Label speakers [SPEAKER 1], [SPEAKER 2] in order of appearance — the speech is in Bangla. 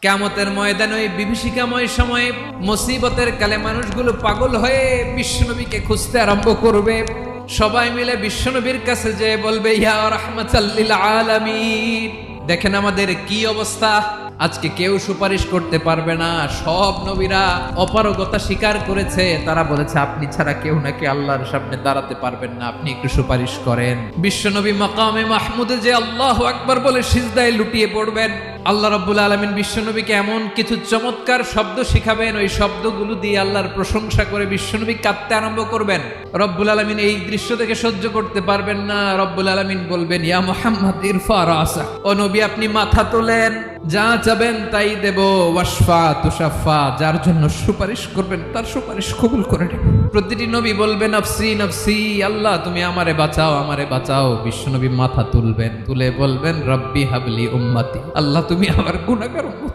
[SPEAKER 1] কিয়ামতের ময়দানে ওই বিভীষিকাময় সময়ে মুসিবতের কালে মানুষগুলো পাগল হয়ে বিশ্বনবীকে খুঁজতে আরম্ভ করবে। সবাই মিলে বিশ্বনবীর কাছে যেয়ে বলবে, ইয়া রাহমাতাল লিল আলামিন। দেখেন আমাদের কি অবস্থা, আজকে কেউ সুপারিশ করতে পারবে না। সব নবীরা অপারগতা স্বীকার করেছে, তারা বলেছে আপনি ছাড়া কেউ নাকি আল্লাহর সামনে দাঁড়াতে পারবেন না, আপনি একটু সুপারিশ করেন। বিশ্বনবী মাকামে মাহমুদে যে আল্লাহু আকবার বলে সিজদায় লুটিয়ে পড়বেন। আল্লাহ রাব্বুল আলামিন বিশ্বনবীকে এমন কিছু চমৎকার শব্দ শিখাবেন, ওই শব্দগুলো দিয়ে আল্লাহর প্রশংসা করে বিশ্বনবী কাঁদতে আরম্ভ করবেন। রব্বুল আলামিন এই দৃশ্য থেকে সহ্য করতে পারবেন না। রব্বুল আলামিন বলবেন, ইয়া মুহাম্মদ ইরফা রাসা, ও নবী আপনি মাথা তোলেন, যা চাবেন তাই দেব। ওয়াশফা তুশাফা, যার জন্য সুপারিশ করবেন তার সুপারিশ কবুল করে নেব। প্রতিটি নবী বলবেন নফসি নফসি, আল্লাহ তুমি আমারে বাঁচাও, আমারে বাঁচাও। বিশ্বনবী মাথা তুলবেন, তুলে বলবেন রব্বি হাবলি উম্মতি, আল্লাহ তুমি আমার গুনাহগার উম্মত